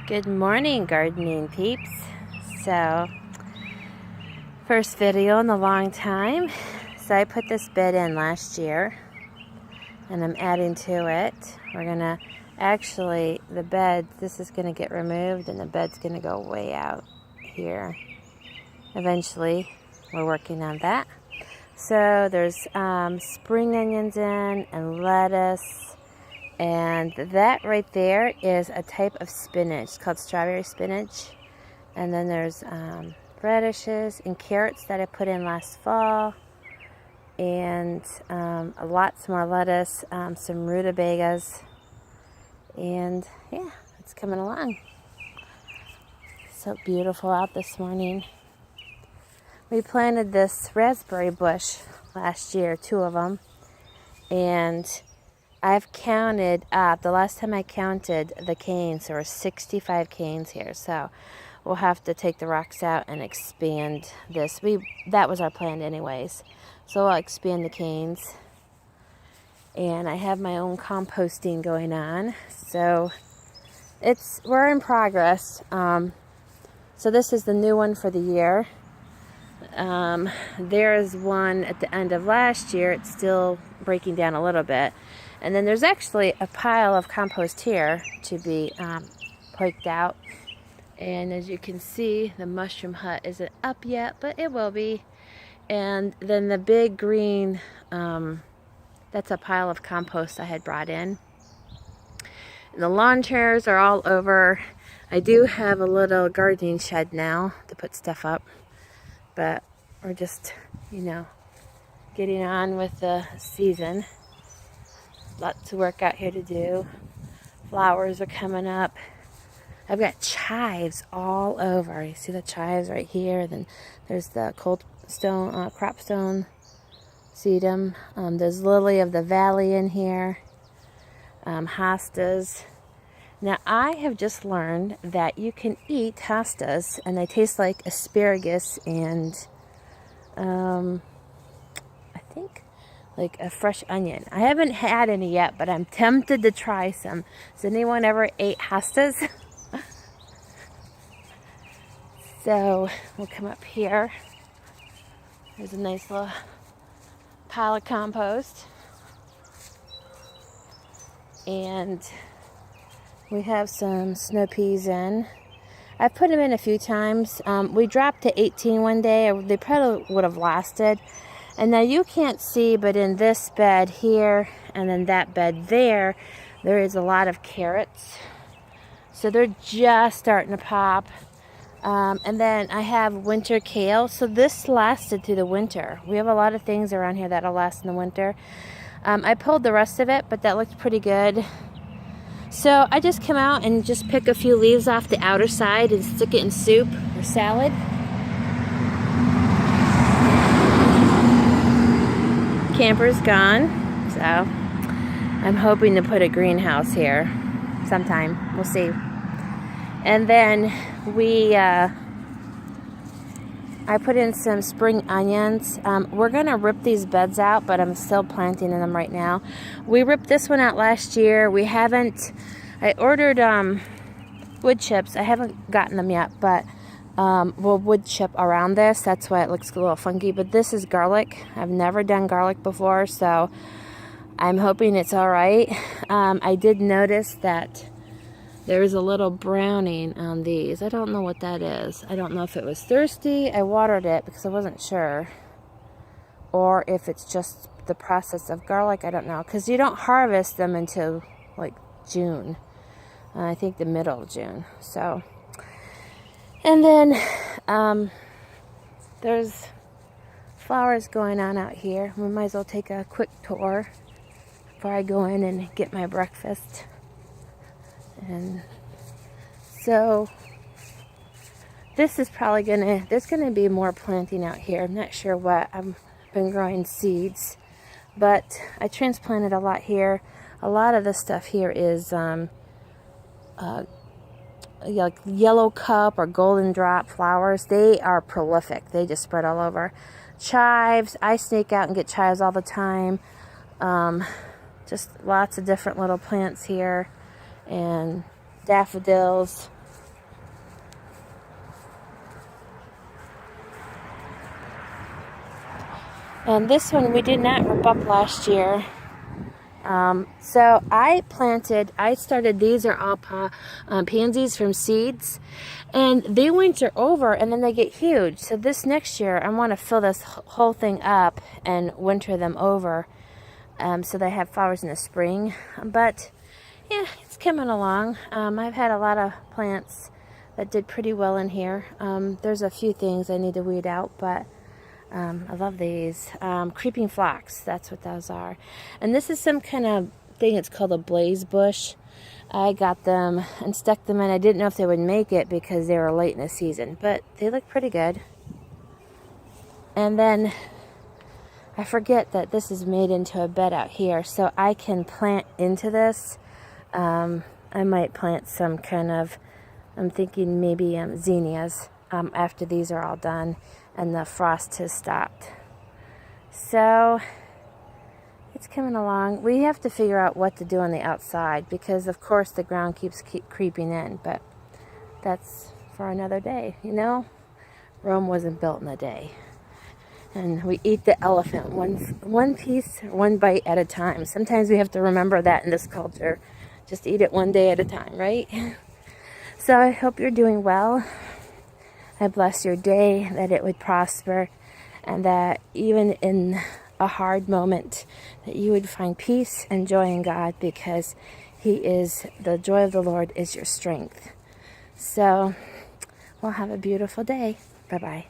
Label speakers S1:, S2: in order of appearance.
S1: Good morning, gardening peeps. So, first video in a long time. So I put this bed in last year and I'm adding to it. We're gonna actually, the bed, this is gonna get removed and the bed's gonna go way out here. Eventually, we're working on that. So there's spring onions in and lettuce. And that right there is a type of spinach. It's called strawberry spinach. And then there's radishes and carrots that I put in last fall. And lots more lettuce, some rutabagas. And yeah, it's coming along. So beautiful out this morning. We planted this raspberry bush last year, 2 of them. And I've counted, the last time I counted the canes, there were 65 canes here, so we'll have to take the rocks out and expand this. That was our plan anyways, so I'll expand the canes. And I have my own composting going on, so we're in progress. So this is the new one for the year. There's one at the end of last year. It's still breaking down a little bit. And then there's actually a pile of compost here to be piked out. And as you can see, the mushroom hut isn't up yet, but it will be. And then the big green, that's a pile of compost I had brought in. And the lawn chairs are all over. I do have a little gardening shed now to put stuff up. But we're just, getting on with the season. Lots of work out here to do. Flowers are coming up. I've got chives all over. You see the chives right here. Then there's the cold stone, cropstone sedum. There's lily of the valley in here. Hostas. Now I have just learned that you can eat hostas and they taste like asparagus and I think like a fresh onion. I haven't had any yet, but I'm tempted to try some. Has anyone ever ate hostas? So we'll come up here. There's a nice little pile of compost. And we have some snow peas in. I've put them in a few times. We dropped to 18 one day. They probably would have lasted. And now you can't see, but in this bed here and then that bed there is a lot of carrots. So they're just starting to pop. And then I have winter kale. So this lasted through the winter. We have a lot of things around here that'll last in the winter. I pulled the rest of it, but that looked pretty good. So I just come out and just pick a few leaves off the outer side and stick it in soup or salad. Camper's gone, so I'm hoping to put a greenhouse here sometime. We'll see. And then I put in some spring onions. We're gonna rip these beds out, but I'm still planting in them right now. We ripped this one out last year. I ordered wood chips. I haven't gotten them yet, but we'll wood chip around this. That's why it looks a little funky, but this is garlic. I've never done garlic before, so I'm hoping it's all right. I did notice that there is a little browning on these. I don't know what that is. I don't know if it was thirsty. I watered it because I wasn't sure. Or if it's just the process of garlic. I don't know. Because you don't harvest them until like June. I think the middle of June. So, and then there's flowers going on out here. We might as well take a quick tour before I go in and get my breakfast. And so this is probably there's gonna be more planting out here. I'm not sure what. I've been growing seeds, but I transplanted a lot here. A lot of the stuff here is like yellow cup or golden drop flowers. They are prolific. They just spread all over. Chives, I sneak out and get chives all the time. Just lots of different little plants here. And daffodils. And this one we did not rip up last year. So I started, these are all pansies from seeds, and they winter over and then they get huge. So this next year I want to fill this whole thing up and winter them over, so they have flowers in the spring. But yeah, it's coming along. I've had a lot of plants that did pretty well in here. There's a few things I need to weed out, but I love these. Creeping phlox, that's what those are. And this is some kind of thing, it's called a blaze bush. I got them and stuck them in. I didn't know if they would make it because they were late in the season, but they look pretty good. And then I forget that this is made into a bed out here, so I can plant into this. I might plant some kind of, I'm thinking maybe zinnias after these are all done and the frost has stopped. So it's coming along. We have to figure out what to do on the outside because of course the ground keeps creeping in, but that's for another day. You know, Rome wasn't built in a day. And we eat the elephant one piece, one bite at a time. Sometimes we have to remember that in this culture. Just eat it one day at a time, right? So I hope you're doing well. I bless your day, that it would prosper, and that even in a hard moment, that you would find peace and joy in God, because He is, the joy of the Lord is your strength. So, we'll have a beautiful day. Bye-bye.